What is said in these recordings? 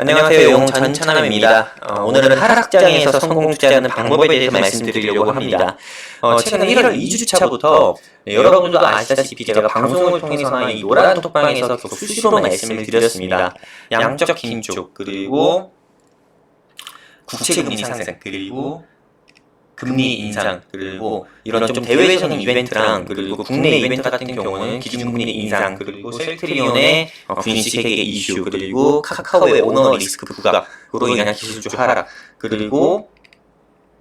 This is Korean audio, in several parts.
안녕하세요. 영웅 전찬함입니다. 오늘은 하락장에서 성공 투자하는 방법에 대해서 말씀드리려고 합니다. 최근 1월 2주차부터 여러분들도 아시다시피 제가 방송을 통해서나 이 노란 톡방에서 계속 수시로 말씀을 드렸습니다. 양적 긴축, 그리고 국채금리 상승, 그리고 금리 인상, 그리고 이런 좀 대외적인 이벤트랑, 그리고 국내 이벤트 같은 경우는 기준금리 인상, 그리고 셀트리온의 분식회계 이슈, 그리고 카카오의 오너 리스크 부각으로 인한 기술주 하락, 그리고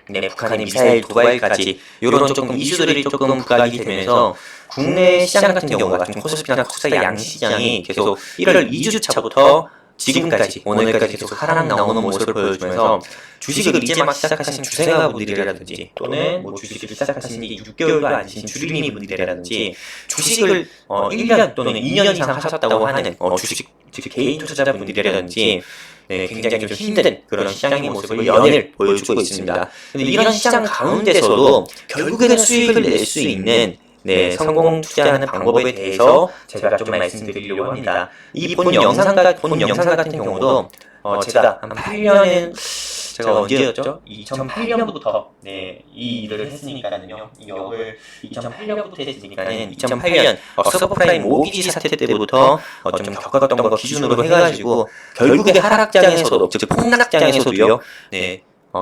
북한의 미사일 도발까지 이런 조금 이슈들이 조금 부각이 되면서 국내 시장 같은 경우가 좀 코스피나 코스닥 양시장이 계속 1월 2주차부터 지금까지 오늘까지 계속 하락 나오는 모습을 보여주면서 주식을 이제 막 시작하신 주생아분들이라든지 또는 뭐 주식을 시작하신 지 6개월도 안 되신 주린이 분들이라든지 주식을 1년 또는 2년 이상 하셨다고 하는 주식 즉 개인 투자자분들이라든지 굉장히 좀 힘든 그런 시장의 모습을 연일 보여주고 있습니다. 근데 이런 시장 가운데서도 결국에는 수익을 낼 수 있는 성공 투자하는 방법에 대해서 제가 좀 말씀드리려고 합니다. 이 본 영상 같은 경우도 제가 한 8년은 제가 언제였죠? 2008년부터 이 일을 했으니까는요. 이 역을 2008년부터 했으니까는 2008년 서브프라임 모기지 사태 때부터 좀 겪었던 거 기준으로 해가지고 결국에 하락장에서도 즉 폭락장에서도요.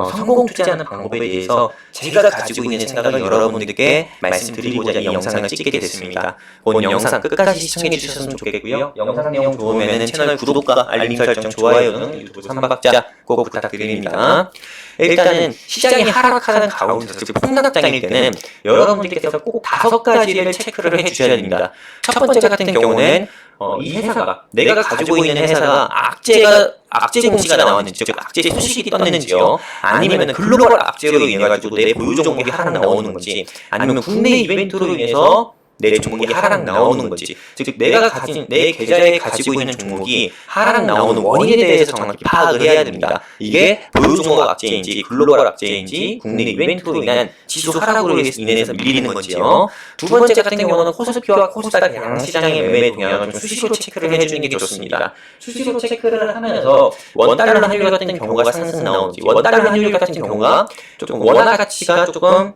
성공 투자하는 방법에 대해서 제가 가지고 있는 생각을 여러분들께 말씀드리고자 이 영상을 찍게 됐습니다. 본 영상 끝까지 시청해 주셨으면 좋겠고요. 영상 내용 좋으면 채널 구독과 알림 설정, 좋아요는 유튜브 3박자 꼭 부탁드립니다. 일단은 시장이 하락하는 가운데서 즉 폭락장일 때는 여러분들께서 꼭 5가지를 체크를 해주셔야 됩니다. 첫 번째 같은 경우는 이 회사가 내가 가지고 있는 회사가 악재 공시가 나왔는지, 즉 악재 소식이 떴는지요, 아니면 글로벌 악재로 인해 가지고 내 보유 종목이 하락 나오는 건지, 아니면 국내 이벤트로 인해서 내 종목이 하락 나오는 건지, 즉 내가 가진 내 계좌에 가지고 있는 종목이 하락 나오는 원인에 대해서 정확히 파악을 해야 됩니다. 이게 보유 종목 악재인지 글로벌 악재인지 국내 이벤트로 인한 지수 하락으로 인해서 밀리는 건지요. 두 번째 같은 경우는 코스피와 코스닥 양시장의 매매 동향을 좀 수시로 체크를 해주는 게 좋습니다. 수시로 체크를 하면서 원달러 환율 같은 경우가 상승 나오는지, 원달러 환율 같은 경우가 조금 원화 가치가 조금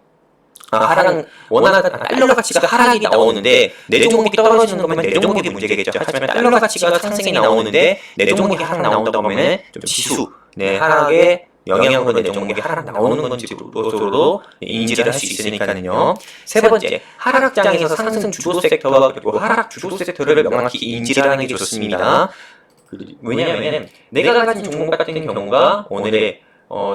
달러 가치가 하락이 나오는데 내 종목이 떨어지는 거면 내 종목이 문제겠죠. 하지만 달러 가치가 상승이 나오는데 내 종목이 하락 나온다고 하면 좀 지수 하락에 영향으로 내 종목이 하락 나오는 건지로도 인지를 할 수 있으니까는요. 세 번째, 하락장에서 상승 주도 섹터와 그리고 하락 주도 섹터를 명확히 인지를 하는 게 좋습니다. 왜냐하면 내가 가진 종목 같은 경우가 오늘의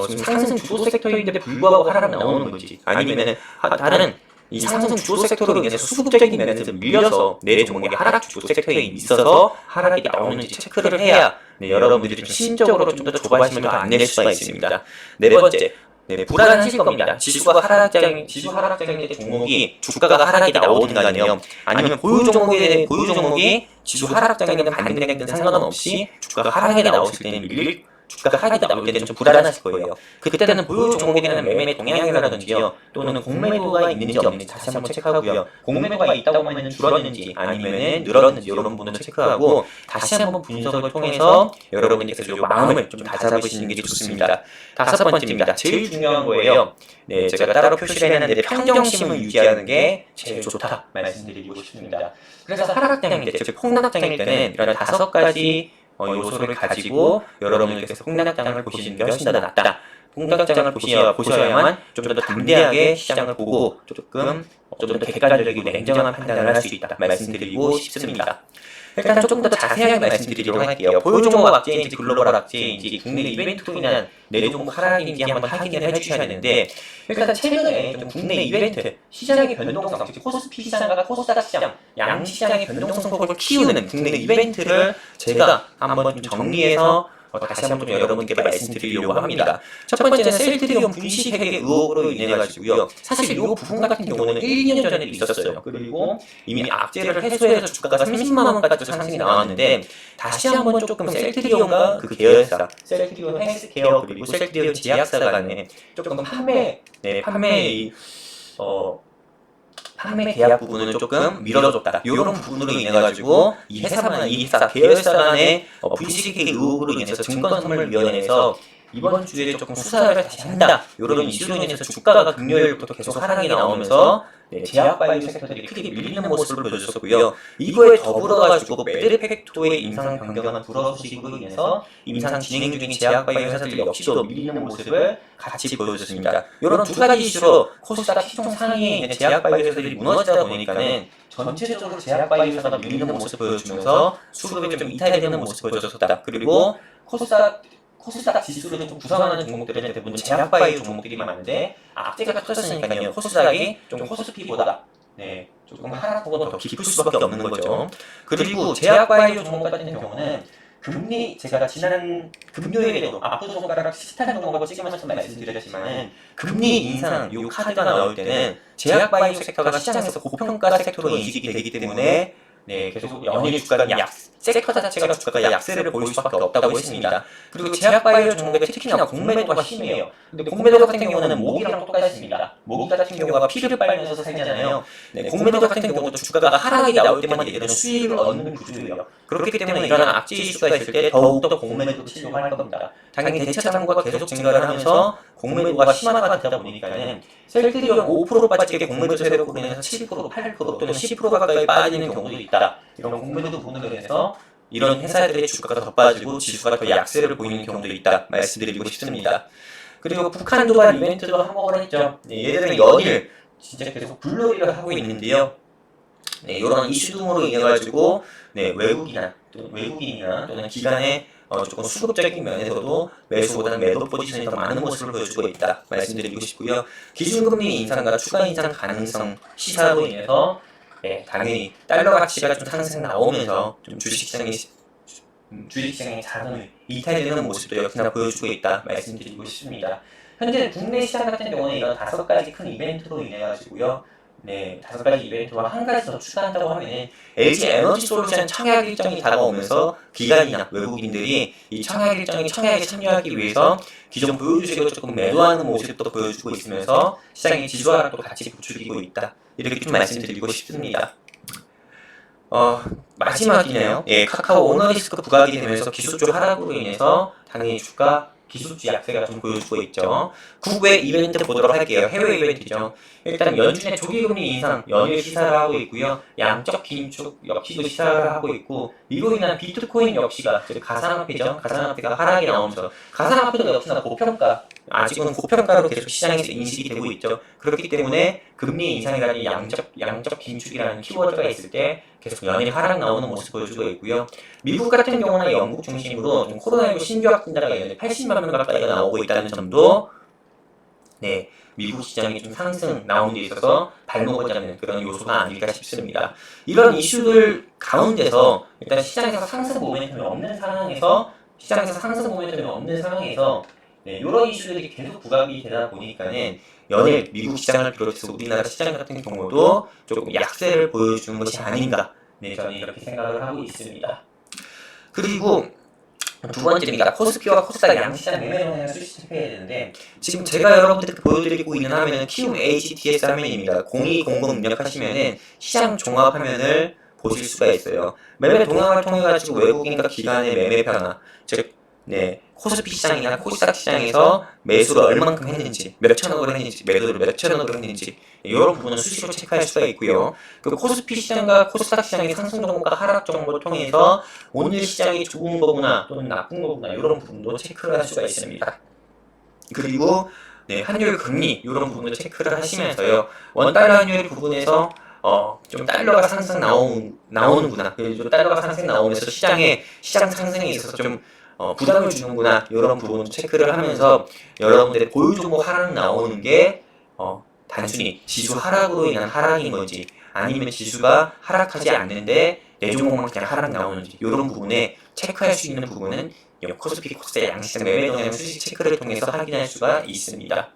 지금 상승 주도 섹터인데 불구하고 하락 나오는 건지, 아니면은 다른 이 상승 주도 섹터로 인해서 수급적인 면에서 밀려서 내 종목이 하락 주도 섹터에 있어서 하락이 나오는지 체크를 해야 여러분들이 좀 심적으로 좀 더 조바심을 더 안 낼 수가 있습니다. 네 번째, 불안하실 겁니다. 지수 하락장의 종목이 주가가 하락이 나오든 간에요, 아니면 보유 종목이 지수 하락장이든 반등이든 상관없이 주가가 하락이 나오실 때는 주가가 하락이 나올 때는 좀 불안하실 거예요. 그때는 보유 종목에 대한 매매 동향이라든지요, 또는 공매도가 있는지 없는지 다시 한번 체크하고요. 공매도가 있다고 하면 줄었는지 아니면 늘었는지 이런 부분을 체크하고 다시 한번 분석을 통해서 여러분께서 좀 마음을 좀 다잡으시는 게 좋습니다. 다섯 번째입니다. 제일 중요한 거예요. 제가 따로 표시를 해놨는데 평정심을 유지하는 게 제일 좋다 말씀드리고 싶습니다. 그래서 하락장일 때, 즉 폭락장일 때는 이런 5가지 요소를 가지고 여러분들께서 폭락장을 보시는 게 훨씬 더 낫다. 폭락장을 보셔야만 좀 더 담대하게 시장을 보고 좀 더 객관적이고 냉정한 판단을 할 수 있다 말씀드리고 싶습니다. 일단 조금 더 자세하게 말씀드리도록 할게요. 보유 종목 악재인지 글로벌 악재인지 국내 이벤트로 인한 내 종목 하락인지 한번 확인을 해주셔야 되는데, 일단 최근에 좀 국내 이벤트 시장의 변동성, 즉 코스피 시장과 코스닥 시장, 양시장의 변동성폭을 키우는 국내 이벤트를 제가 한번 좀 정리해서 다시 한번 좀 여러분께 말씀드리려고 합니다. 첫 번째는 셀트리온 분식회계 의혹으로 인해가지고요. 사실 이 부분 같은 경우는 1, 2년 전에도 있었어요. 그리고 이미 악재를 해소해서 주가가 30만원까지도 상승이 나왔는데, 다시 한번 조금 셀트리온과 그 계열사, 셀트리온 헬스케어 그리고 셀트리온 제약사 간에 조금 판매의 판매 계약 부분을 조금 밀어줬다. 이런 부분으로 인해 가지고 이 회사 계열사 간의 분식회계 의혹으로 인해서 증권선물위원회에서 이번 주에 조금 수사를 다시 한다. 이런 이슈로 인해서 주가가 금요일부터 계속 하락이 나오면서 제약바이오 섹터들이 크게 밀리는 모습을 보여줬었고요. 이거에 더불어가지고 메드팩토의 임상 변경안 불허 소식으로 인해서 임상 진행 중인 제약바이오 회사들 역시도 밀리는 모습을 같이 보여줬습니다. 이런 두 가지 이슈로 코스닥 시총 상위에 있는 제약바이오 회사들이 무너지다 보니까는 전체적으로 제약바이오 회사가 밀리는 모습을 보여주면서 수급이 좀 이탈되는 모습을 보여줬다. 그리고 코스닥 지수를 좀 구성하는 종목들은 대부분 제약바이오 종목들이 많은데 악재가 터졌으니까요. 코스닥이 좀 코스피보다 조금 하락폭은 더 깊을 수밖에 없는 거죠. 그리고 제약바이오 종목 같은 경우는 금리 제가 지난 금요일에도 앞으로 손가락 시탄 종목을 찍으면서 말씀드렸지만은 금리 인상 요 카드가 나올 때는 제약바이오 섹터가 시장에서 고평가 섹터로 인식이 되기 때문에 계속 연일 주가가 섹터 자체가 주가가 약세를 보일 수밖에 없다고 했습니다. 그리고 제약바이오 종목에 특히나 공매도가 심해요. 근데 공매도 같은 경우는 모기랑 똑같습니다. 모기 같은 경우가 피를 빨면서 살잖아요. 공매도 같은 경우도 주가가 하락이 나올 때마다 얘들은 수익을 얻는 구조예요. 그렇기 때문에 이런 악재 이슈가 있을 때 더욱더 공매도를 치려고 할 겁니다. 당연히 대차 잔고가 계속 증가를 하면서 공매도가 심화가 되다 보니까는 셀트리온 5% 빠지게 공매도 세력으로 인해서 7%, 8% 또는 10% 가까이 빠지는 경우도 있다. 이런 공매도 부분으로 인해서 이런 회사들의 주가가 더 빠지고 지수가 더 약세를 보이는 경우도 있다 말씀드리고 싶습니다. 그리고 북한 도발 이벤트도 한번 했죠. 얘들은 연일 진짜 계속 불놀이를 하고 있는데요. 이런 이슈 등으로 인해 가지고 외국인이나 또는 기관의 조금 수급적인 면에서도 매수보다는 매도 포지션이 더 많은 모습을 보여주고 있다 말씀드리고 싶고요. 기준금리 인상과 추가 인상 가능성 시사로 인해서 당연히 달러 가치가 좀 상승 나오면서 좀 주식시장의 자금이 이탈되는 모습도 역시나 보여주고 있다 말씀드리고 싶습니다. 현재 국내 시장 같은 경우는 이런 5가지 큰 이벤트로 인해 가지고요. 5가지 이벤트와 한 가지 더 추가한다고 하면은 LG 에너지 솔루션 청약 일정이 다가오면서 기관이나 외국인들이 이 청약에 참여하기 위해서 기존 보유주식을 조금 매도하는 모습도 보여주고 있으면서 시장의 지수 하락도 같이 부추기고 있다. 이렇게 좀 말씀드리고 싶습니다. 마지막이네요. 카카오 오너리스크 부각이 되면서 기술주 하락으로 인해서 당연히 기술주 약세가 좀 보여주고 있죠. 국외 이벤트 보도록 할게요. 해외 이벤트죠. 일단 연준의 조기금리 인상 연일 시사를 하고 있고요. 양적 긴축 역시도 시사를 하고 있고 이로 인한 비트코인 역시가 가상화폐죠. 가상화폐가 하락이 나오면서 가상화폐도 역시나 아직은 고평가로 계속 시장에서 인식이 되고 있죠. 그렇기 때문에 금리 인상이라는 양적 긴축이라는 키워드가 있을 때 계속 연일 하락 나오는 모습 보여주고 있고요. 미국 같은 경우는 영국 중심으로 좀 코로나19 신규 확진자가 연일 80만 명 가까이 나오고 있다는 점도 미국 시장이 좀 상승 나온 데 있어서 발목을 잡는 그런 요소가 아닐까 싶습니다. 이런 이슈들 가운데서 일단 시장에서 상승 모멘텀이 없는 상황에서 이런 이슈들이 계속 부각이 되다 보니까는 연일 미국 시장을 비롯해서 우리나라 시장 같은 경우도 조금 약세를 보여주는 것이 아닌가 저는 이렇게 생각을 하고 있습니다. 그리고 두 번째입니다. 코스피와 코스닥 양시장 매매 동향을 수시체크해야 되는데 지금 제가 여러분들께 보여드리고 있는 화면은 키움 HTS 화면입니다. 0200 입력하시면은 시장 종합 화면을 보실 수가 있어요. 매매 동향을 통해 가지고 외국인과 기관의 매매 변화, 즉 코스피 시장이나 코스닥 시장에서 매수를 얼만큼 했는지, 몇 천억을 했는지, 매도를 몇 천억을 했는지 이런 부분은 수시로 체크할 수가 있고요. 그 코스피 시장과 코스닥 시장의 상승 정보가 하락 정보를 통해서 오늘 시장이 좋은 거구나 또는 나쁜 거구나 이런 부분도 체크를 할 수가 있습니다. 그리고 환율 금리 이런 부분도 체크를 하시면서요. 원달러 환율 부분에서 좀 달러가 상승 나오는구나. 그리고 달러가 상승 나오면서 시장 상승에 있어서 좀 부담을 주는구나 이런 부분 체크를 하면서 여러분들의 보유 종목 하락 나오는 게 단순히 지수 하락으로 인한 하락인 건지 아니면 지수가 하락하지 않는데 내 종목만 그냥 하락 나오는지 이런 부분에 체크할 수 있는 부분은 코스피 코스닥 양시장 매매 동향 수시 체크를 통해서 확인할 수가 있습니다.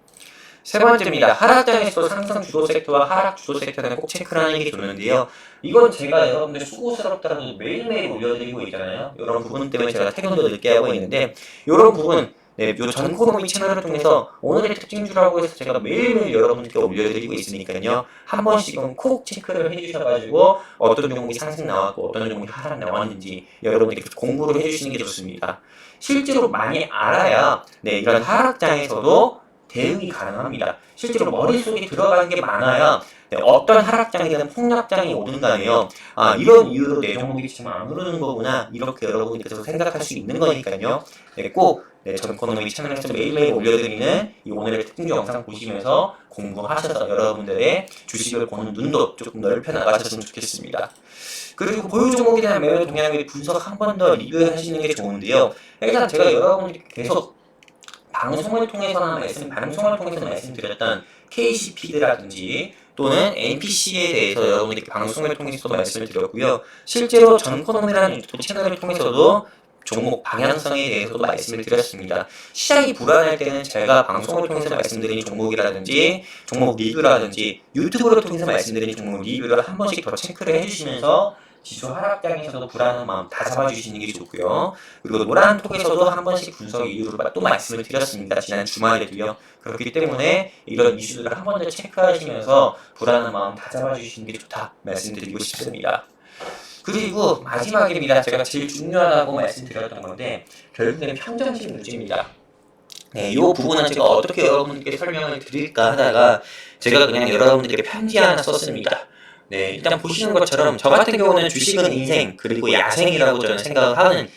세 번째입니다. 하락장에서 상승 주도 섹터와 하락 주도 섹터는 꼭 체크를 하는 게 좋은데요. 이건 제가 여러분들 수고스럽다고 매일매일 올려드리고 있잖아요. 이런 부분 때문에 제가 퇴근도 늦게 하고 있는데 이런 부분 네, 요 전코노미 채널을 통해서 오늘의 특징주라고 해서 제가 매일매일 여러분께 올려드리고 있으니까요. 한 번씩은 콕 체크를 해주셔가지고 어떤 종목이 상승 나왔고 어떤 종목이 하락 나왔는지 여러분들이 공부를 해주시는 게 좋습니다. 실제로 많이 알아야 네, 이런 하락장에서도 대응이 가능합니다. 실제로 머릿속에 들어가는 게 많아야 네, 어떤 하락장이든 폭락장이 오는가며 이런 이유로 내 종목이 지금 안 오르는 거구나 이렇게 여러분께서 생각할 수 있는 거니까요. 네, 꼭 전코노미 채널에서 매일매일 올려드리는 이 오늘의 특징 영상 보시면서 공부하셔서 여러분들의 주식을 보는 눈도 조금 넓혀 나가셨으면 좋겠습니다. 그리고 보유 종목에 대한 매매 동향을 분석 한 번 더 리뷰하시는 게 좋은데요. 일단 제가 여러분들께 계속 방송을 통해서는 말씀드렸던 KCPD라든지 또는 NPC에 대해서 여러분들께 방송을 통해서도 말씀을 드렸고요. 실제로 전코노미라는 유튜브 채널을 통해서도 종목 방향성에 대해서도 말씀을 드렸습니다. 시장이 불안할 때는 제가 방송을 통해서 말씀드린 종목이라든지 종목 리뷰라든지 유튜브를 통해서 말씀드린 종목 리뷰를 한 번씩 더 체크를 해주시면서 지수 하락장에서도 불안한 마음 다 잡아주시는 게 좋고요. 그리고 노란톡에서도 한 번씩 분석 이유를 또 말씀을 드렸습니다. 지난 주말에도요. 그렇기 때문에 이런 이슈들을 한 번 더 체크하시면서 불안한 마음 다 잡아주시는 게 좋다 말씀드리고 싶습니다. 그리고 마지막입니다. 제가 제일 중요하다고 말씀드렸던 건데 결국에는 평정심 유지입니다. 네, 이 부분은 제가 어떻게 여러분들께 설명을 드릴까 하다가 제가 그냥 여러분들에게 편지 하나 썼습니다. 네, 일단 보시는 것처럼 저 같은 경우는 주식은 인생 그리고 야생이라고 저는 생각을 하는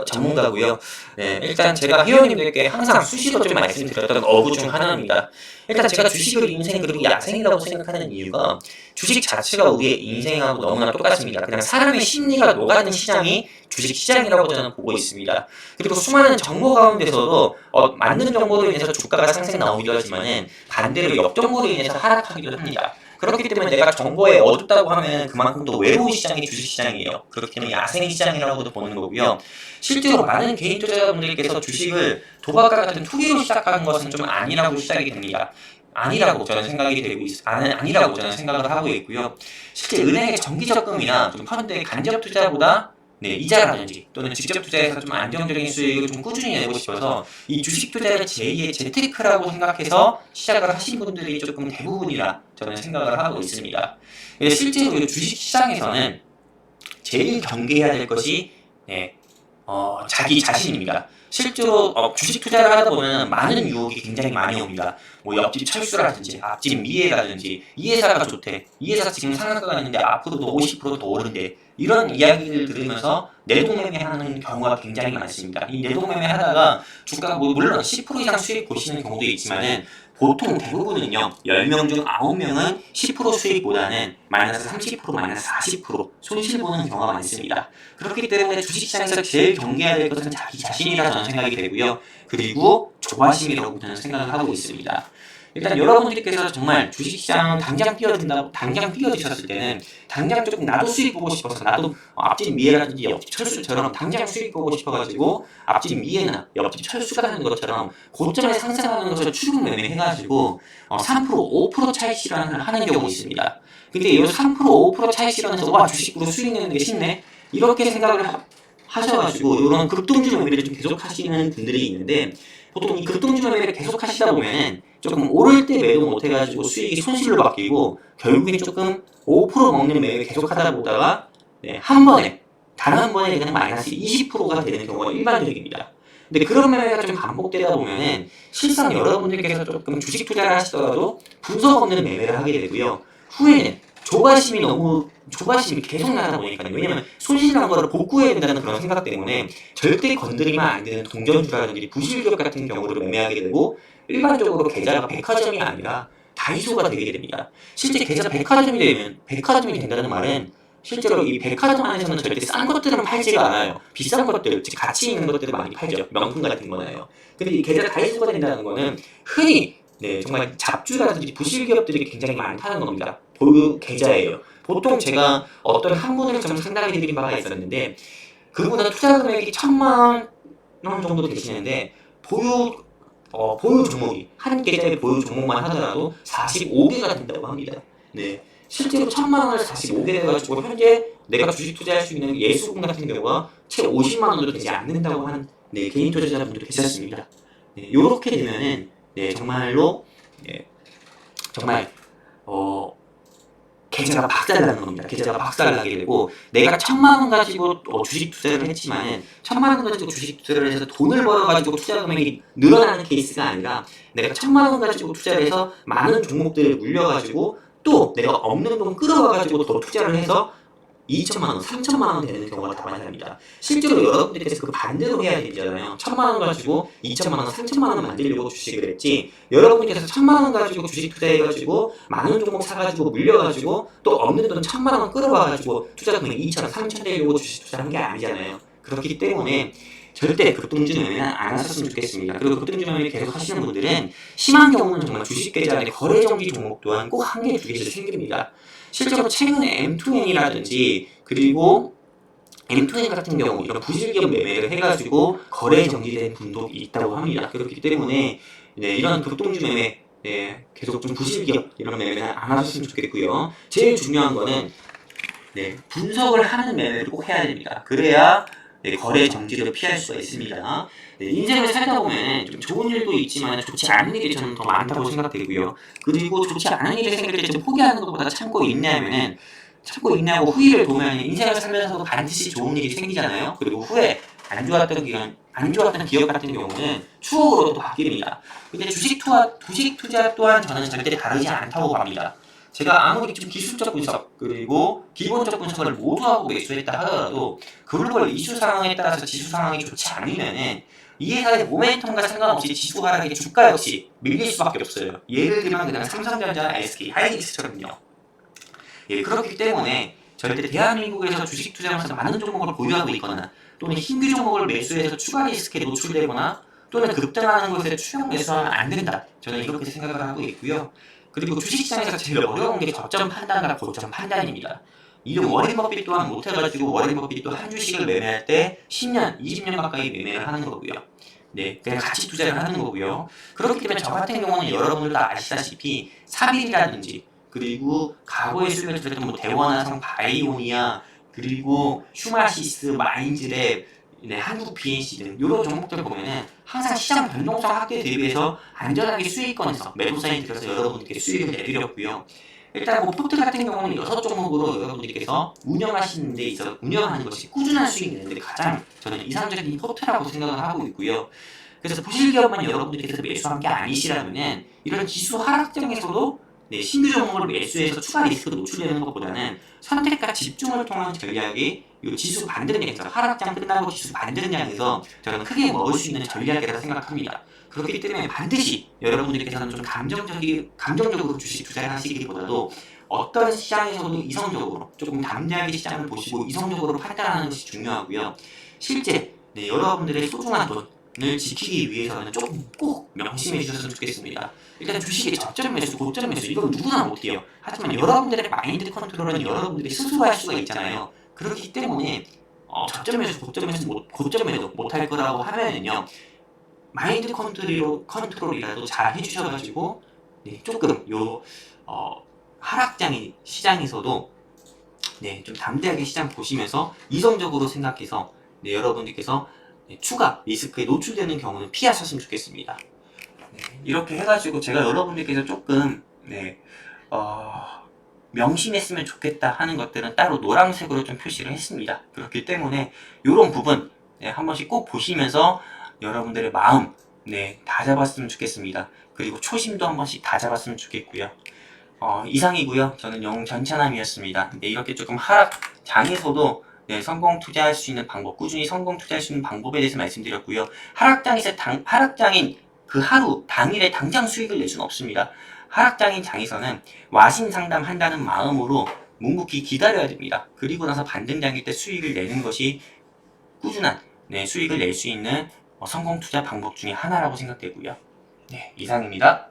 전문가고요. 네, 일단 제가 회원님들께 항상 수시로 좀 말씀드렸던 어구 중 하나입니다. 일단 제가 주식을 인생 그리고 야생이라고 생각하는 이유가 주식 자체가 우리의 인생하고 너무나 똑같습니다. 그냥 사람의 심리가 녹아든 시장이 주식 시장이라고 저는 보고 있습니다. 그리고 수많은 정보 가운데서도 맞는 정보로 인해서 주가가 상승 나오기도 하지만은 반대로 역정보로 인해서 하락하기도 합니다. 그렇기 때문에 내가 정보에 어둡다고 하면 그만큼 또 외로운 시장이 주식시장이에요. 그렇기 때문에 야생시장이라고도 보는 거고요. 실제로 많은 개인 투자자분들께서 주식을 도박과 같은 투기로 시작하는 것은 좀 아니라고 시작이 됩니다. 아니라고 저는 생각을 하고 있고요. 실제 은행의 정기 적금이나 좀 펀드의 간접 투자보다 이자라든지 또는 직접 투자해서 좀 안정적인 수익을 좀 꾸준히 내고 싶어서 이 주식 투자를 제2의 재테크라고 생각해서 시작을 하신 분들이 조금 대부분이라 저는 생각을 하고 있습니다. 실제로 이 주식 시장에서는 제일 경계해야 될 것이 자기 자신입니다. 실제로 주식 투자를 하다 보면 많은 유혹이 굉장히 많이 옵니다. 뭐 옆집 철수라든지 앞집 미래라든지 이 회사가 좋대, 이 회사 지금 상한가가 있는데 앞으로도 50%더 오른대, 이런 이야기를 들으면서 내동매매하는 경우가 굉장히 많습니다. 이 내동매매 하다가 주가가 물론 10% 이상 수익 보시는 경우도 있지만은 보통 대부분은요 10명 중 9명은 10% 수익보다는 마이너스 30% 마이너스 40% 손실 보는 경우가 많습니다. 그렇기 때문에 주식시장에서 제일 경계해야 될 것은 자기 자신이라 저는 생각이 되고요. 그리고 조바심이라고 저는 생각을 하고 있습니다. 일단 여러분들께서 정말 주식시장 당장 뛰어드셨을 때는 당장 조금 나도 수익 보고 싶어서 나도 앞집 미래라든지 옆집 철수처럼 당장 수익 보고 싶어가지고 앞집 미래나 옆집 철수가 하는 것처럼 고점에 상승하는 것을 추격 매매해가지고 3% 5% 차익 실현을 하는 경우 있습니다. 근데 이 3% 5% 차익 실현해서 와 주식으로 수익 내는 게 쉽네 이렇게 생각을 하셔가지고 이런 급등주 매매를 좀 계속 하시는 분들이 있는데 보통 이 급등주 매매를 계속 하시다 보면은 조금 오를 때 매도 못해가지고 수익이 손실로 바뀌고 결국엔 조금 5% 먹는 매매 계속 하다 보다가 단 한 번에 그냥 마이너스 20%가 되는 경우가 일반적입니다. 근데 그런 매매가 좀 반복되다 보면은 실상 여러분들께서 조금 주식 투자를 하시더라도 분석 없는 매매를 하게 되고요. 후에는 조바심이 계속 나다 보니까요. 왜냐면 손실난 거를 복구해야 된다는 그런 생각 때문에 절대 건드리면 안 되는 동전주라든지 부실기업 같은 경우를 매매하게 되고 일반적으로 계좌가 백화점이 아니라 다이소가 되게 됩니다. 실제 계좌 백화점이 된다는 말은 실제로 이 백화점 안에서는 절대 싼 것들은 팔지가 않아요. 비싼 것들, 즉 가치 있는 것들을 많이 팔죠. 명품 같은 거나요. 근데 이 계좌 다이소가 된다는 거는 흔히 정말 잡주라든지 부실기업들이 굉장히 많다는 겁니다. 보유 계좌예요. 보통 제가 어떤 한 분을 좀 상담해드린 바가 있었는데 그분은 투자 금액이 1,000만 원 정도 되시는데 보유 종목이 한 계좌의 보유 종목만 하더라도 45개가 된다고 합니다. 실제로 1,000만 원을 45개 해가지고 현재 내가 주식 투자할 수 있는 예수금 같은 경우가 채 50만 원도 되지 않는다고 하는 네, 개인 투자자분들도 계셨습니다. 네, 이렇게 되면은 네, 정말로 네, 정말 계좌가 박살나는 겁니다. 계좌가 박살나게 되고 내가 1,000만 원 가지고 주식 투자를 했지만 1,000만 원 가지고 주식 투자를 해서 돈을 벌어가지고 투자 금액이 늘어나는 케이스가 아니라 내가 1,000만 원 가지고 투자를 해서 많은 종목들을 물려가지고 또 내가 없는 돈 끌어와가지고 더 투자를 해서 2천만 원, 3천만 원 되는 경우가 더 많이 납니다. 실제로 여러분들께서 그 반대로 해야 되잖아요. 1,000만 원 가지고 2천만 원, 3천만 원 만들려고 주식을 했지. 여러분께서 1,000만 원 가지고 주식 투자해가지고 많은 종목 사가지고 물려가지고 또 없는 돈 1,000만 원 끌어와가지고 투자 금액 2천, 3천 되려고 주식 투자한 게 아니잖아요. 그렇기 때문에 절대 급등주 매매는 안 하셨으면 좋겠습니다. 그리고 급등주 매매 계속 하시는 분들은 심한 경우는 정말 주식 계좌 안에 거래 정지 종목 또한 꼭 한 개, 두 개씩 생깁니다. 실제로 최근에 M2N이라든지 그리고 M2N 같은 경우 이런 부실기업 매매를 해가지고 거래 정지된 분도 있다고 합니다. 그렇기 때문에 네, 이런 급등주 매매 네, 계속 좀 부실기업 이런 매매는 안 하셨으면 좋겠고요. 제일 중요한 거는 네, 분석을 하는 매매를 꼭 해야 됩니다. 그래야 네, 거래 정지를 피할 수가 있습니다. 네, 인생을 살다 보면 좀 좋은 일도 있지만 좋지 않은 일이 저는 더 많다고 생각되고요. 그리고 좋지 않은 일이 생길 때 좀 포기하는 것보다 참고 인내하고 후회를 도면 인생을 살면서도 반드시 좋은 일이 생기잖아요. 그리고 후에 안 좋았던 기업 같은 경우는 추억으로 또 바뀝니다. 근데 주식 투자 또한 저는 절대 다르지 않다고 봅니다. 제가 아무리 좀 기술적 분석 그리고 기본적 분석을 모두 하고 매수했다 하더라도 글로벌 이슈 상황에 따라서 지수 상황이 좋지 않으면은 이 회사의 모멘텀과 상관없이 지수 하락에 주가 역시 밀릴 수밖에 없어요. 예를 들면 그냥 삼성전자, SK 하이닉스처럼요. 예, 그렇기 때문에 절대 대한민국에서 주식 투자하면서 많은 종목을 보유하고 있거나 또는 신규 종목을 매수해서 추가 리스크에 노출되거나 또는 급등하는 것에 추격 매수하면 안 된다. 저는 이렇게 생각을 하고 있고요. 그리고 주식시장에서 제일 어려운 게 저점 판단과 고점 판단입니다. 이런 워렌 버핏 또한 못해가지고 워렌 버핏도 한 주식을 매매할 때 10년, 20년 가까이 매매를 하는 거고요. 네, 그냥 같이 투자를 하는 거고요. 그렇기 때문에 저 같은 경우는 여러분들도 아시다시피 3일이라든지 그리고 과거에 수익을 들었던 뭐 대원화성, 바이오니아 그리고 휴마시스, 마인즈랩, 네, 한국 BNC 등 이런 종목들 보면은 항상 시장 변동성 확대에 대비해서 안전하게 수익권에서 매도 사인 들어서 여러분들께 수익을 내드렸고요. 일단 뭐 포트 같은 경우는 6종목으로 여러분들께서 운영하시는 데 있어서 운영하는 것이 꾸준한 수익이 내는데 가장 저는 이상적인 포트라고 생각을 하고 있고요. 그래서 부실기업만 여러분들께서 매수한 게 아니시라면은 이런 지수 하락장에서도 네, 신규 종목을 매수해서 추가 리스크로 노출되는 것보다는 선택과 집중을 통한 전략이 이 지수 반등량에서 하락장 끝나고 지수 반등량에서 저는 크게 먹을 수 있는 전략이라고 생각합니다. 그렇기 때문에 반드시 여러분들께서는 좀 감정적으로 주식 투자를 하시기보다도 어떤 시장에서도 이성적으로 조금 담대하게 시장을 보시고 이성적으로 판단하는 것이 중요하고요. 실제 네, 여러분들의 소중한 돈을 지키기 위해서는 조금 꼭 명심해 주셨으면 좋겠습니다. 일단 주식의 저점 매수, 고점 매수 이건 누구나 못해요. 하지만 여러분들의 마인드 컨트롤은 여러분들이 스스로 할 수가 있잖아요. 그렇기 때문에 저점 매수, 고점 매수 못할 거라고 하면은요. 마인드 컨트롤이라도 잘 해주셔가지고 네, 조금 하락장인 시장에서도 네, 좀 담대하게 시장 보시면서 이성적으로 생각해서 네, 여러분들께서 네, 추가 리스크에 노출되는 경우는 피하셨으면 좋겠습니다. 네, 이렇게 해가지고 제가 여러분들께서 조금 네, 명심했으면 좋겠다 하는 것들은 따로 노란색으로 좀 표시를 했습니다. 그렇기 때문에 이런 부분 네, 한 번씩 꼭 보시면서 여러분들의 마음 네, 다 잡았으면 좋겠습니다. 그리고 초심도 한 번씩 다 잡았으면 좋겠고요. 이상이고요. 저는 영웅 전찬함이었습니다. 네, 이렇게 조금 하락장에서도 네, 성공 투자할 수 있는 방법, 꾸준히 성공 투자할 수 있는 방법에 대해서 말씀드렸고요. 하락장인 그 하루 당일에 당장 수익을 낼 수는 없습니다. 하락장인 장에서는 와신 상담한다는 마음으로 묵묵히 기다려야 됩니다. 그리고 나서 반등장일 때 수익을 내는 것이 꾸준한 네, 수익을 낼 수 있는 성공 투자 방법 중에 하나라고 생각되고요. 네, 이상입니다.